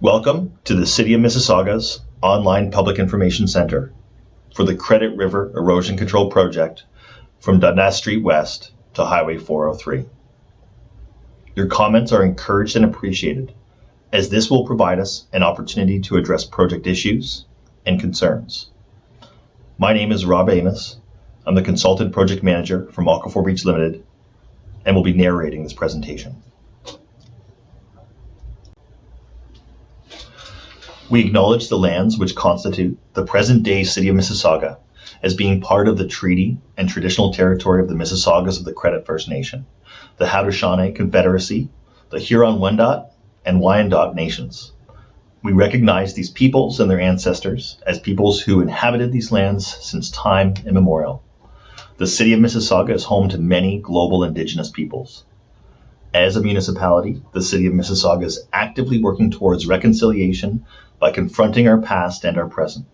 Welcome to the City of Mississauga's online public information center for the Credit River Erosion Control Project from Dundas Street West to Highway 403. Your comments are encouraged and appreciated, as this will provide us an opportunity to address project issues and concerns. My name is Rob Amos. I'm the Consultant Project Manager from Aquifer Beach Limited and will be narrating this presentation. We acknowledge the lands which constitute the present-day City of Mississauga as being part of the treaty and traditional territory of the Mississaugas of the Credit First Nation, the Haudenosaunee Confederacy, the Huron-Wendat, and Wyandot nations. We recognize these peoples and their ancestors as peoples who inhabited these lands since time immemorial. The City of Mississauga is home to many global Indigenous peoples. As a municipality, the City of Mississauga is actively working towards reconciliation by confronting our past and our present,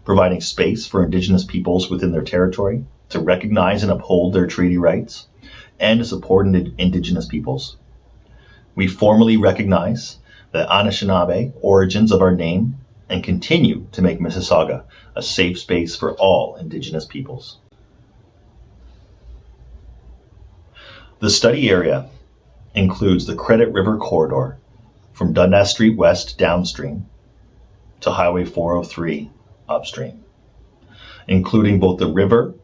providing space for Indigenous peoples within their territory to recognize and uphold their treaty rights, and to support Indigenous peoples. We formally recognize the Anishinaabe origins of our name and continue to make Mississauga a safe space for all Indigenous peoples. The study area includes the Credit River corridor from Dundas Street West downstream to Highway 403 upstream, including both the river,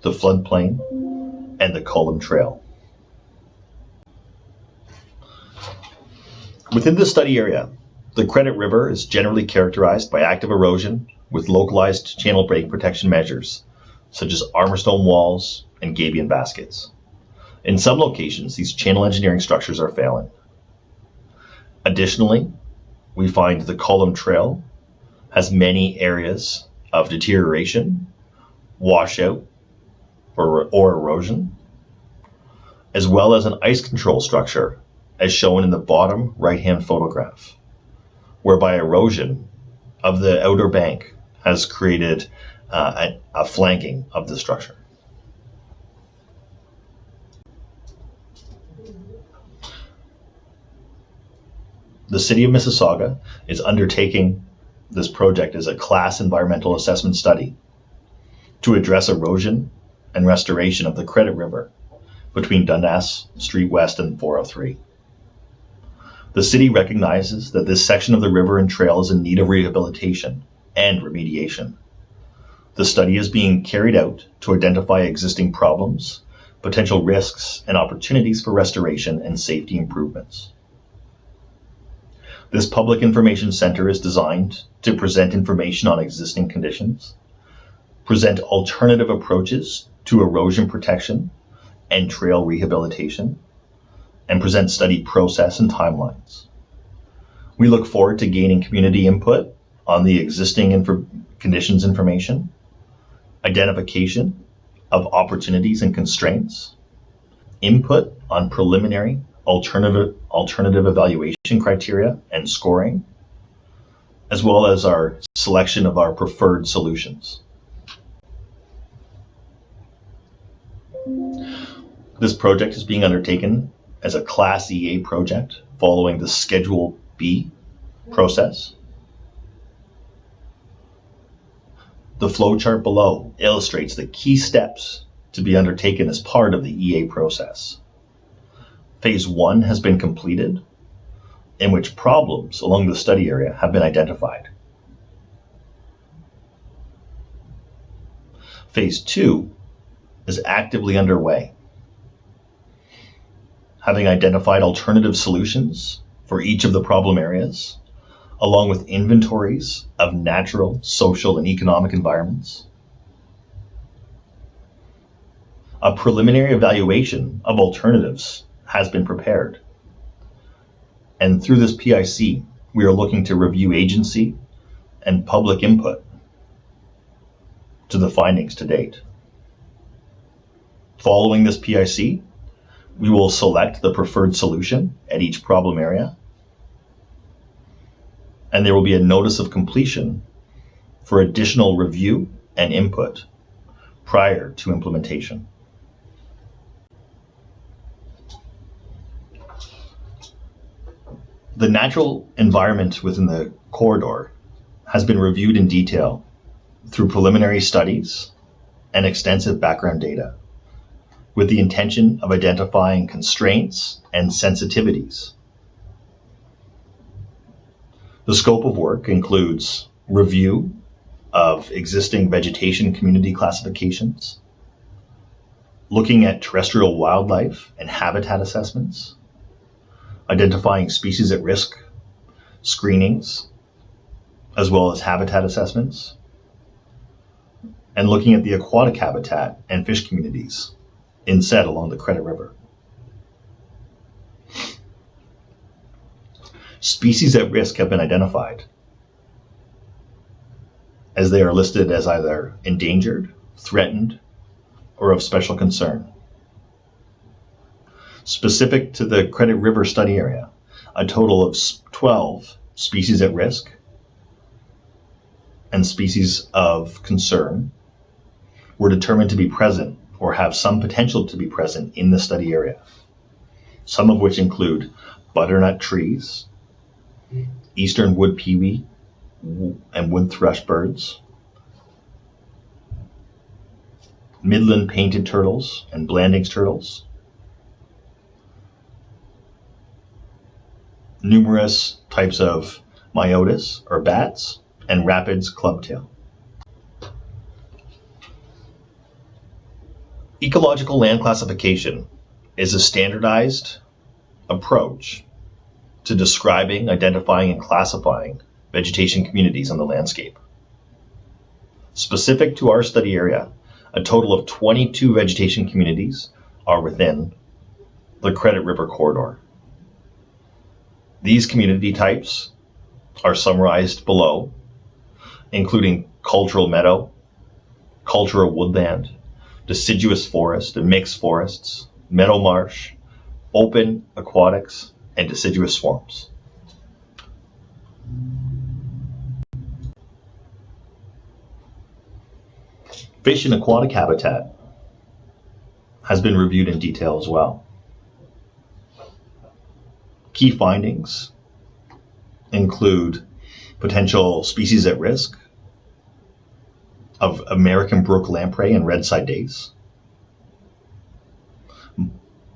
the floodplain, and the Culham Trail. Within the study area, the Credit River is generally characterized by active erosion with localized channel break protection measures, such as armor stone walls and gabion baskets. In some locations, these channel engineering structures are failing. Additionally, we find the Culham Trail has many areas of deterioration, washout, or erosion, as well as an ice control structure, as shown in the bottom right-hand photograph, whereby erosion of the outer bank has created a flanking of the structure. The City of Mississauga is undertaking this project as a class environmental assessment study to address erosion and restoration of the Credit River between Dundas Street West and 403. The city recognizes that this section of the river and trail is in need of rehabilitation and remediation. The study is being carried out to identify existing problems, potential risks, and opportunities for restoration and safety improvements. This public information center is designed to present information on existing conditions, present alternative approaches to erosion protection and trail rehabilitation, and present study process and timelines. We look forward to gaining community input on the existing conditions information, identification of opportunities and constraints, input on preliminary alternative evaluation criteria and scoring, as well as our selection of our preferred solutions. This project is being undertaken as a Class EA project following the Schedule B process. The flowchart below illustrates the key steps to be undertaken as part of the EA process. Phase 1 has been completed, in which problems along the study area have been identified. Phase 2 is actively underway, having identified alternative solutions for each of the problem areas, along with inventories of natural, social, and economic environments. A preliminary evaluation of alternatives has been prepared. And through this PIC, we are looking to review agency and public input to the findings to date. Following this PIC, we will select the preferred solution at each problem area, and there will be a notice of completion for additional review and input prior to implementation. The natural environment within the corridor has been reviewed in detail through preliminary studies and extensive background data, with the intention of identifying constraints and sensitivities. The scope of work includes review of existing vegetation community classifications, looking at terrestrial wildlife and habitat assessments, identifying species at risk screenings, as well as habitat assessments, and looking at the aquatic habitat and fish communities inset along the Credit River. Species at risk have been identified, as they are listed as either endangered, threatened, or of special concern. Specific to the Credit River study area, a total of 12 species at risk and species of concern were determined to be present or have some potential to be present in the study area, some of which include butternut trees, eastern wood pewee and wood thrush birds, Midland painted turtles and Blandings turtles, numerous types of myotis or bats, and Rapids clubtail. Ecological land classification is a standardized approach to describing, identifying, and classifying vegetation communities on the landscape. Specific to our study area, a total of 22 vegetation communities are within the Credit River corridor. These community types are summarized below, including cultural meadow, cultural woodland, deciduous forest and mixed forests, meadow marsh, open aquatics, and deciduous swamps. Fish and aquatic habitat has been reviewed in detail as well. Key findings include potential species at risk of American brook lamprey and red-side dace.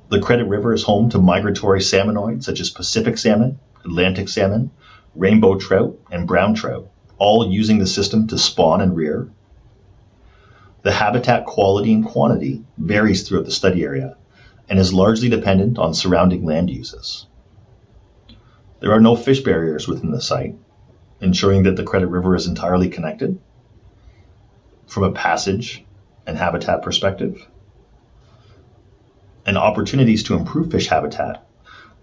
The Credit River is home to migratory salmonoids such as Pacific salmon, Atlantic salmon, rainbow trout, and brown trout, all using the system to spawn and rear. The habitat quality and quantity varies throughout the study area and is largely dependent on surrounding land uses. There are no fish barriers within the site, ensuring that the Credit River is entirely connected from a passage and habitat perspective. And opportunities to improve fish habitat,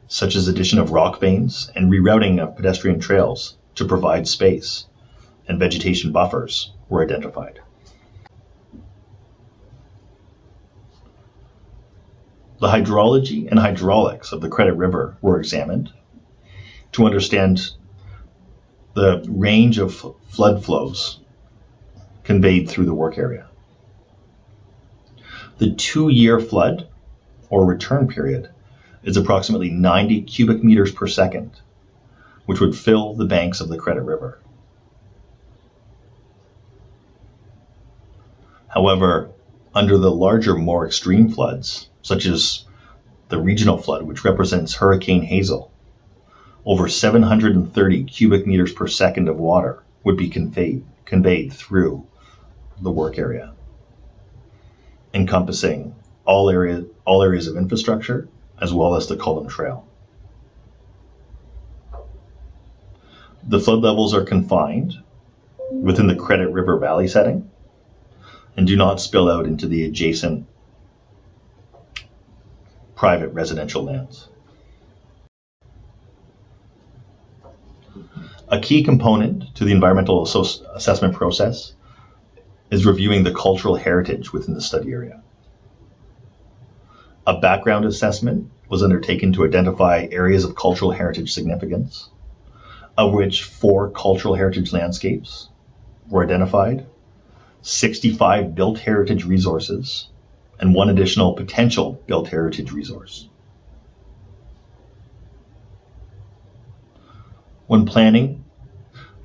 such as addition of rock veins and rerouting of pedestrian trails to provide space and vegetation buffers, were identified. The hydrology and hydraulics of the Credit River were examined to understand the range of flood flows conveyed through the work area. The 2-year flood or return period is approximately 90 cubic meters per second, which would fill the banks of the Credit River. However, under the larger, more extreme floods, such as the regional flood, which represents Hurricane Hazel, over 730 cubic meters per second of water would be conveyed through the work area, encompassing all areas of infrastructure, as well as the Culham Trail. The flood levels are confined within the Credit River Valley setting and do not spill out into the adjacent private residential lands. A key component to the environmental assessment process is reviewing the cultural heritage within the study area. A background assessment was undertaken to identify areas of cultural heritage significance, of which 4 cultural heritage landscapes were identified, 65 built heritage resources, and 1 additional potential built heritage resource. When planning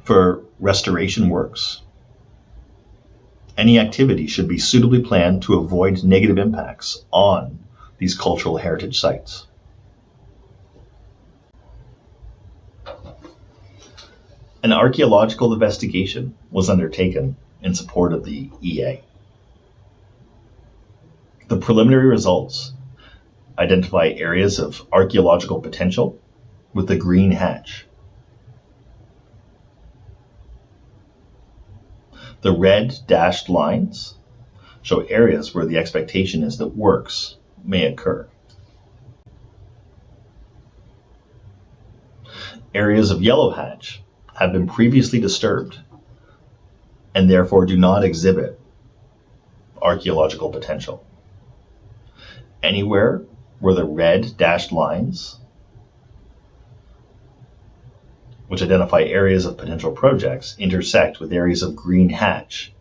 for restoration works, any activity should be suitably planned to avoid negative impacts on these cultural heritage sites. An archaeological investigation was undertaken in support of the EA. The preliminary results identify areas of archaeological potential with the green hatch. The red dashed lines show areas where the expectation is that works may occur. Areas of yellow hatch have been previously disturbed and therefore do not exhibit archaeological potential. Anywhere where the red dashed lines, which identify areas of potential projects, intersect with areas of green hatch,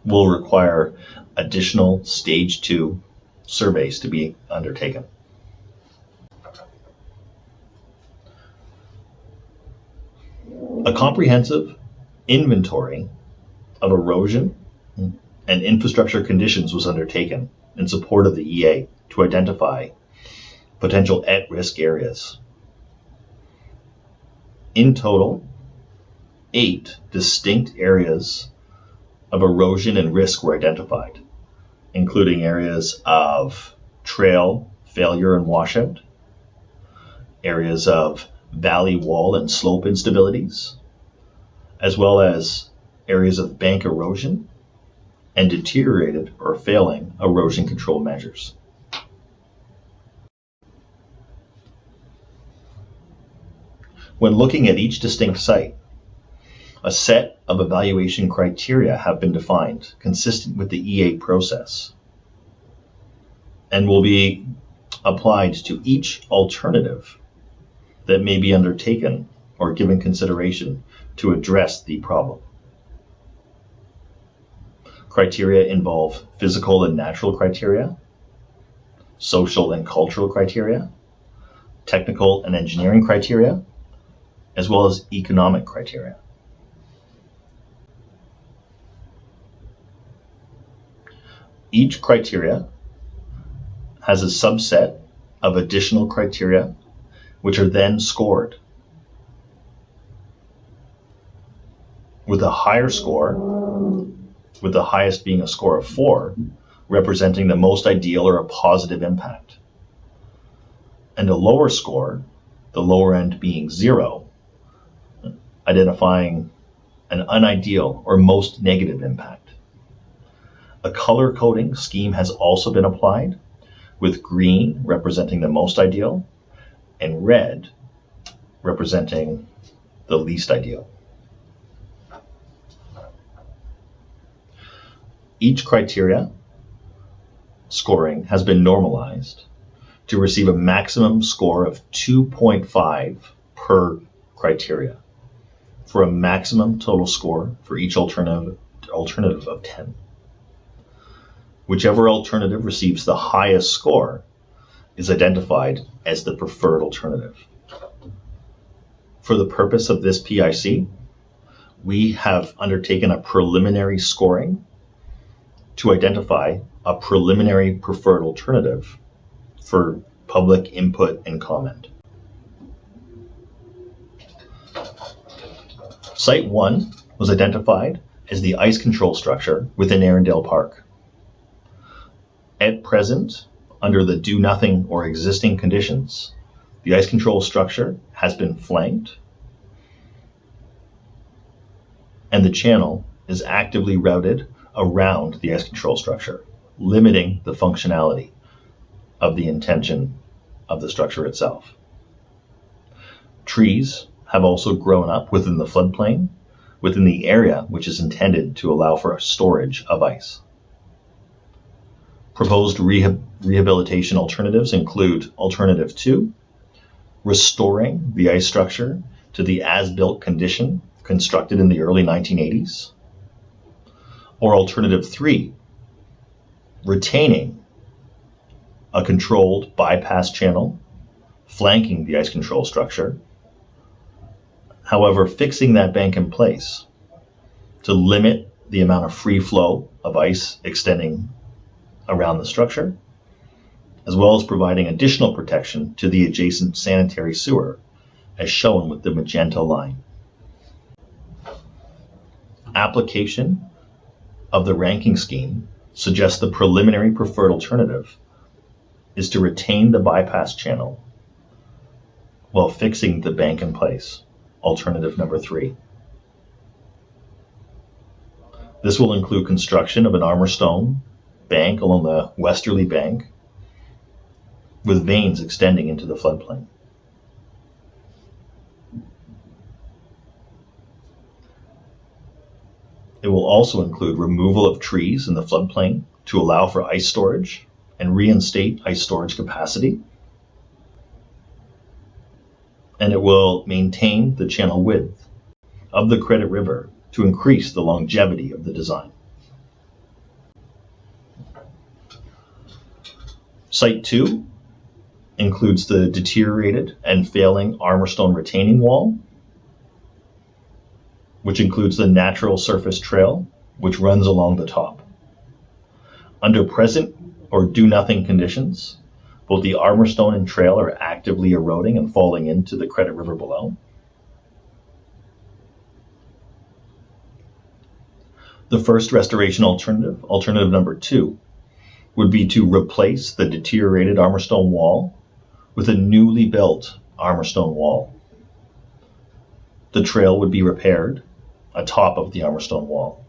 will require additional stage 2 surveys to be undertaken. A comprehensive inventory of erosion and infrastructure conditions was undertaken in support of the EA to identify potential at-risk areas. In total, 8 distinct areas of erosion and risk were identified, including areas of trail failure and washout, areas of valley wall and slope instabilities, as well as areas of bank erosion and deteriorated or failing erosion control measures. When looking at each distinct site, a set of evaluation criteria have been defined consistent with the EA process and will be applied to each alternative that may be undertaken or given consideration to address the problem. Criteria involve physical and natural criteria, social and cultural criteria, technical and engineering criteria, as well as economic criteria. Each criteria has a subset of additional criteria which are then scored, with a higher score, with the highest being a score of 4, representing the most ideal or a positive impact, and a lower score, the lower end being 0, identifying an unideal or most negative impact. A color coding scheme has also been applied, with green representing the most ideal and red representing the least ideal. Each criteria scoring has been normalized to receive a maximum score of 2.5 per criteria, for a maximum total score for each alternative of 10. Whichever alternative receives the highest score is identified as the preferred alternative. For the purpose of this PIC, we have undertaken a preliminary scoring to identify a preliminary preferred alternative for public input and comment. Site 1 was identified as the ice control structure within ERINDALE Park. At present, under the do nothing or existing conditions, the ice control structure has been flanked and the channel is actively routed around the ice control structure, limiting the functionality of the intention of the structure itself. Trees have also grown up within the floodplain, within the area which is intended to allow for a storage of ice. Proposed rehabilitation alternatives include Alternative 2, restoring the ice structure to the as-built condition constructed in the early 1980s, or Alternative 3, retaining a controlled bypass channel flanking the ice control structure. However, fixing that bank in place to limit the amount of free flow of ice extending around the structure, as well as providing additional protection to the adjacent sanitary sewer, as shown with the magenta line. Application of the ranking scheme suggests the preliminary preferred alternative is to retain the bypass channel while fixing the bank in place, alternative number 3. This will include construction of an armor stone bank along the westerly bank with veins extending into the floodplain. It will also include removal of trees in the floodplain to allow for ice storage and reinstate ice storage capacity. And it will maintain the channel width of the Credit River to increase the longevity of the design. Site 2 includes the deteriorated and failing armor stone retaining wall, which includes the natural surface trail, which runs along the top. Under present or do-nothing conditions, both the armor stone and trail are actively eroding and falling into the Credit River below. The first restoration alternative, alternative number 2, would be to replace the deteriorated armor stone wall with a newly built armor stone wall. The trail would be repaired atop of the armor stone wall.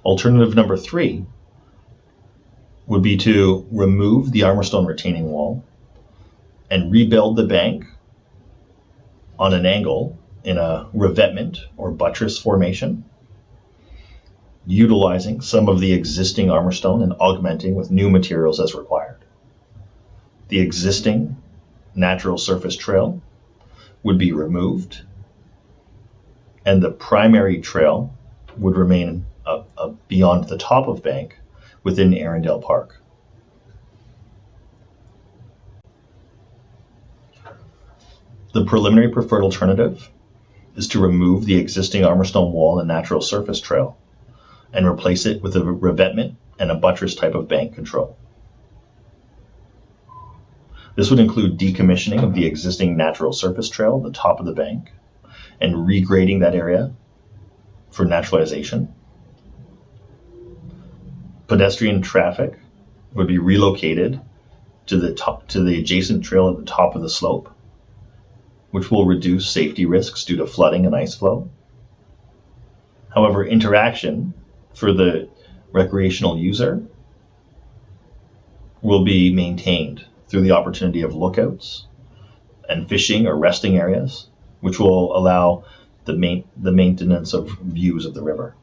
Alternative number 3 would be to remove the armor stone retaining wall and rebuild the bank on an angle in a revetment or buttress formation, utilizing some of the existing armor stone and augmenting with new materials as required. The existing natural surface trail would be removed, and the primary trail would remain beyond the top of bank within ERINDALE Park. The preliminary preferred alternative is to remove the existing armor stone wall and natural surface trail and replace it with a revetment and a buttress type of bank control. This would include decommissioning of the existing natural surface trail at the top of the bank and regrading that area for naturalization. Pedestrian traffic would be relocated to the adjacent trail at the top of the slope, which will reduce safety risks due to flooding and ice flow. However, interaction for the recreational user will be maintained through the opportunity of lookouts and fishing or resting areas, which will allow the maintenance of views of the river.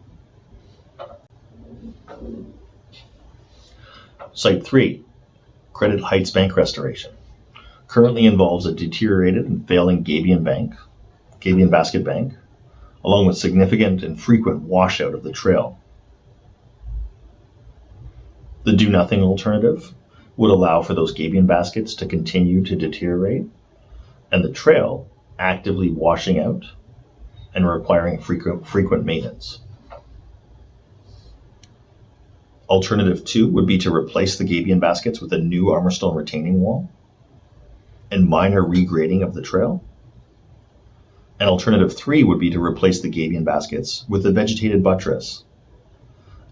Site 3, Credit Heights Bank Restoration, currently involves a deteriorated and failing gabion basket bank, along with significant and frequent washout of the trail. The do-nothing alternative would allow for those gabion baskets to continue to deteriorate and the trail actively washing out and requiring frequent maintenance. Alternative 2 would be to replace the gabion baskets with a new armor stone retaining wall and minor regrading of the trail. And alternative 3 would be to replace the gabion baskets with a vegetated buttress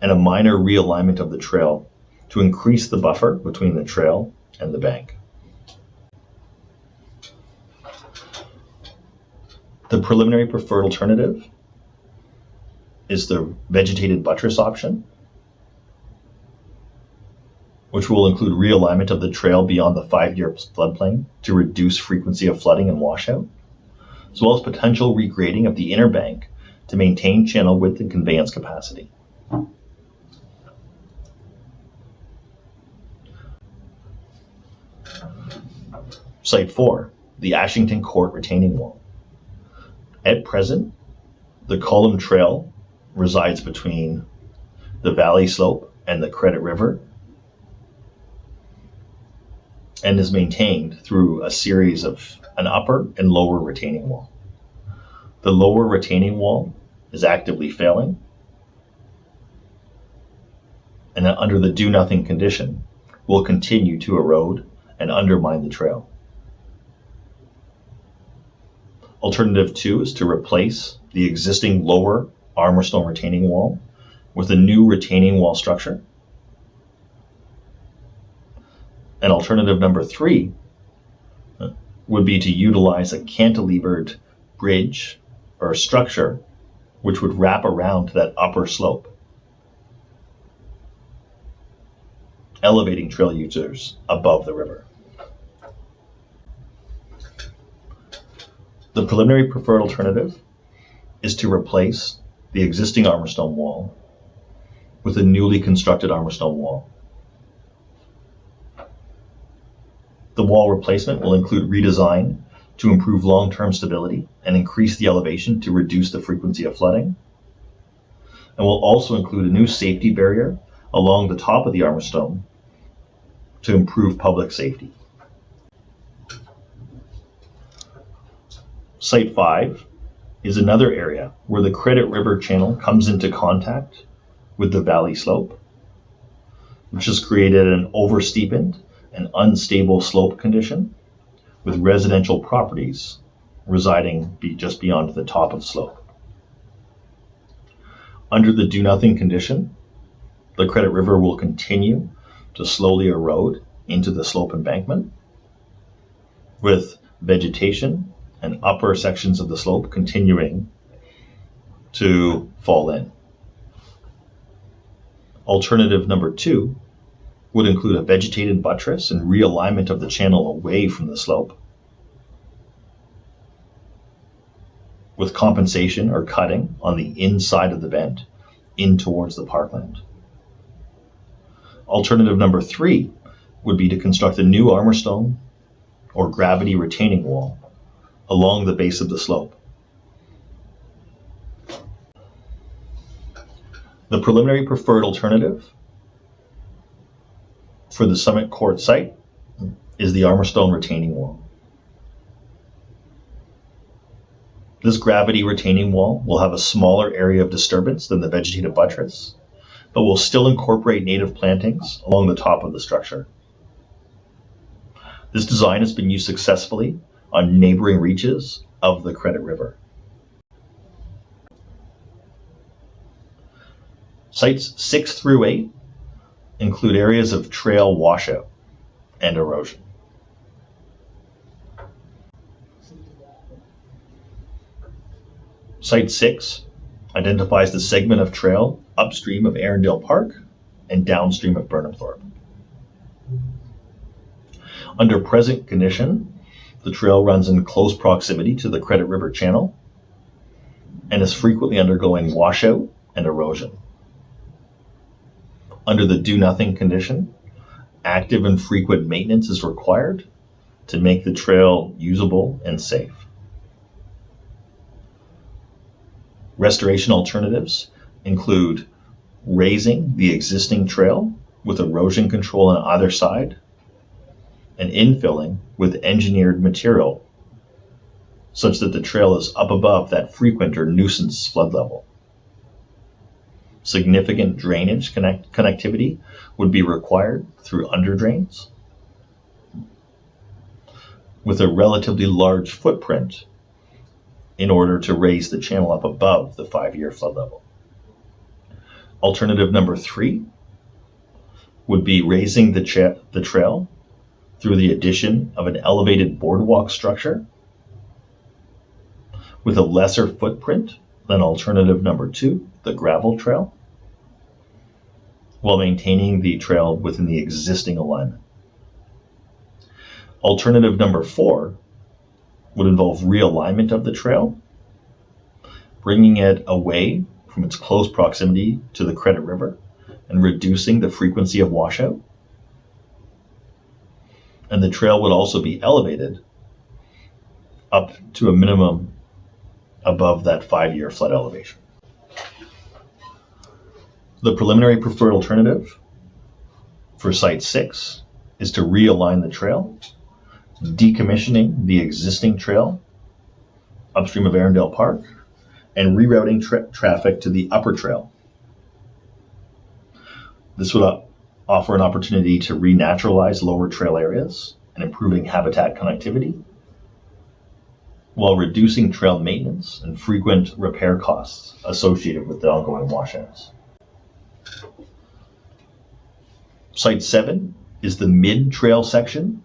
and a minor realignment of the trail to increase the buffer between the trail and the bank. The preliminary preferred alternative is the vegetated buttress option, which will include realignment of the trail beyond the 5-year floodplain to reduce frequency of flooding and washout, as well as potential regrading of the inner bank to maintain channel width and conveyance capacity. Site 4, the Ashington Court retaining wall. At present, the Culham Trail resides between the valley slope and the Credit River, and is maintained through a series of an upper and lower retaining wall. The lower retaining wall is actively failing, and under the do-nothing condition will continue to erode and undermine the trail. Alternative 2 is to replace the existing lower armor stone retaining wall with a new retaining wall structure. And alternative number 3 would be to utilize a cantilevered bridge or structure which would wrap around that upper slope, elevating trail users above the river. The preliminary preferred alternative is to replace the existing armor stone wall with a newly constructed armor stone wall. The wall replacement will include redesign to improve long-term stability and increase the elevation to reduce the frequency of flooding, and will also include a new safety barrier along the top of the armor stone to improve public safety. Site 5 is another area where the Credit River channel comes into contact with the valley slope, which has created an oversteepened and unstable slope condition with residential properties residing just beyond the top of slope. Under the do-nothing condition, the Credit River will continue to slowly erode into the slope embankment, with vegetation and upper sections of the slope continuing to fall in. Alternative number 2 would include a vegetated buttress and realignment of the channel away from the slope, with compensation or cutting on the inside of the bend in towards the parkland. Alternative number 3 would be to construct a new armor stone or gravity retaining wall along the base of the slope. The preliminary preferred alternative for the Summit Court site is the armor stone retaining wall. This gravity retaining wall will have a smaller area of disturbance than the vegetated buttress, but will still incorporate native plantings along the top of the structure. This design has been used successfully on neighboring reaches of the Credit River. Sites 6 through 8 include areas of trail washout and erosion. Site 6 identifies the segment of trail upstream of ERINDALE Park and downstream of Burnhamthorpe. Under present condition, the trail runs in close proximity to the Credit River channel and is frequently undergoing washout and erosion. Under the do-nothing condition, active and frequent maintenance is required to make the trail usable and safe. Restoration alternatives include raising the existing trail with erosion control on either side and infilling with engineered material such that the trail is up above that frequent or nuisance flood level. Significant drainage connectivity would be required through underdrains with a relatively large footprint in order to raise the channel up above the 5-year flood level. Alternative number 3 would be raising the trail through the addition of an elevated boardwalk structure with a lesser footprint than alternative number 2, the gravel trail, while maintaining the trail within the existing alignment. Alternative number 4 would involve realignment of the trail, bringing it away from its close proximity to the Credit River and reducing the frequency of washout. And the trail would also be elevated up to a minimum above that 5-year flood elevation. The preliminary preferred alternative for Site 6 is to realign the trail, decommissioning the existing trail upstream of ERINDALE Park, and rerouting traffic to the upper trail. This would offer an opportunity to renaturalize lower trail areas and improving habitat connectivity, while reducing trail maintenance and frequent repair costs associated with the ongoing washouts. Site 7 is the mid-trail section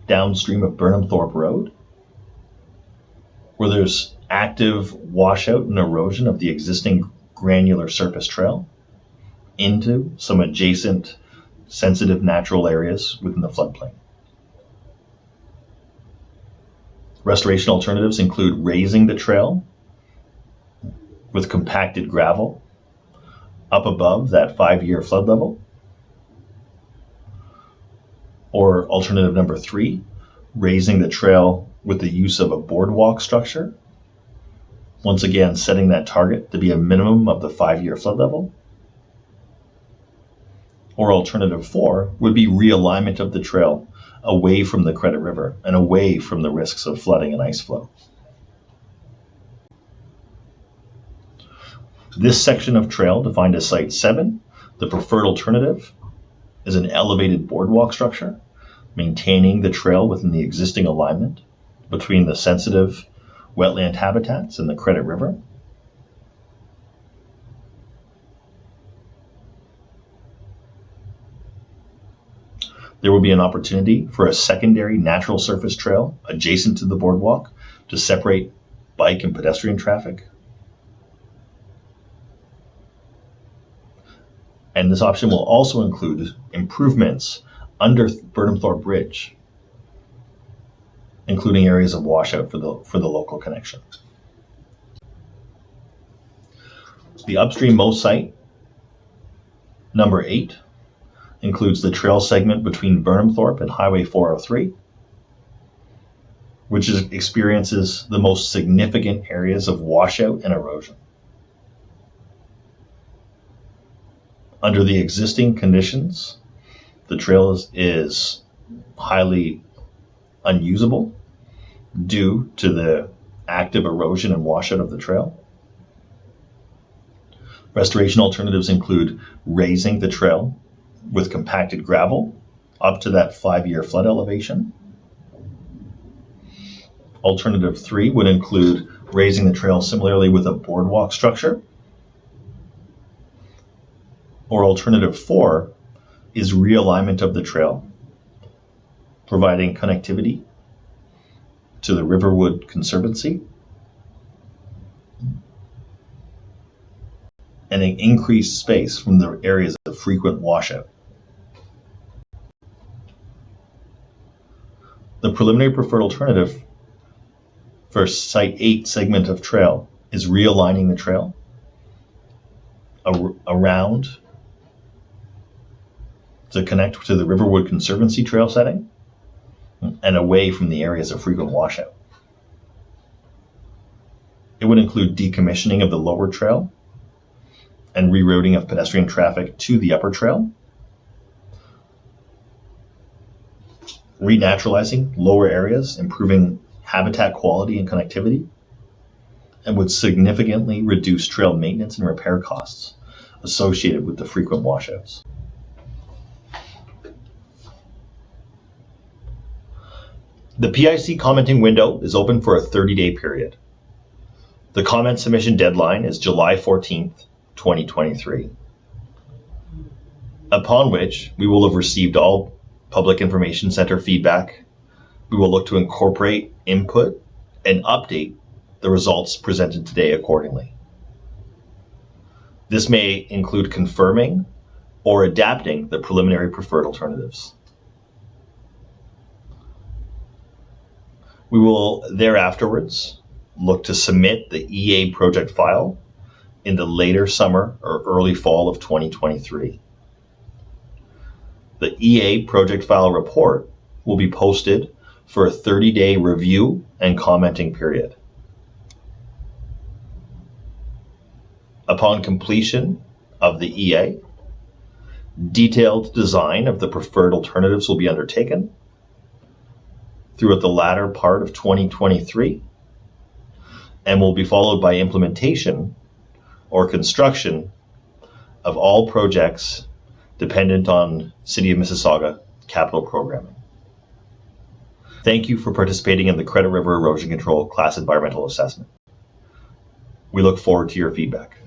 downstream of Burnham Thorpe Road, where there's active washout and erosion of the existing granular surface trail into some adjacent sensitive natural areas within the floodplain. Restoration alternatives include raising the trail with compacted gravel up above that 5-year flood level, or alternative number 3, raising the trail with the use of a boardwalk structure, once again setting that target to be a minimum of the 5-year flood level. Or alternative 4 would be realignment of the trail away from the Credit River and away from the risks of flooding and ice flow. This section of trail, defined as Site 7, the preferred alternative is an elevated boardwalk structure, maintaining the trail within the existing alignment between the sensitive wetland habitats and the Credit River. There will be an opportunity for a secondary natural surface trail adjacent to the boardwalk to separate bike and pedestrian traffic. And this option will also include improvements under Burnham Thorpe Bridge, including areas of washout for the local connection. The upstream-most site, number 8, includes the trail segment between Burnham Thorpe and Highway 403, which experiences the most significant areas of washout and erosion. Under the existing conditions, the trail is highly unusable due to the active erosion and washout of the trail. Restoration alternatives include raising the trail with compacted gravel up to that 5-year flood elevation. Alternative 3 would include raising the trail similarly with a boardwalk structure. Or alternative 4 is realignment of the trail, providing connectivity to the Riverwood Conservancy and an increased space from the areas of frequent washout. The preliminary preferred alternative for Site 8 segment of trail is realigning the trail around to connect to the Riverwood Conservancy trail setting and away from the areas of frequent washout. It would include decommissioning of the lower trail and rerouting of pedestrian traffic to the upper trail, renaturalizing lower areas, improving habitat quality and connectivity, and would significantly reduce trail maintenance and repair costs associated with the frequent washouts. The PIC commenting window is open for a 30-day period. The comment submission deadline is July 14th, 2023, upon which we will have received all Public Information Center feedback. We will look to incorporate input and update the results presented today accordingly. This may include confirming or adapting the preliminary preferred alternatives. We will thereafterwards look to submit the EA project file in the later summer or early fall of 2023. The EA project file report will be posted for a 30-day review and commenting period. Upon completion of the EA, Detailed design of the preferred alternatives will be undertaken throughout the latter part of 2023 and will be followed by implementation or construction of all projects dependent on City of Mississauga capital programming. Thank you for participating in the Credit River Erosion Control Class Environmental Assessment. We look forward to your feedback.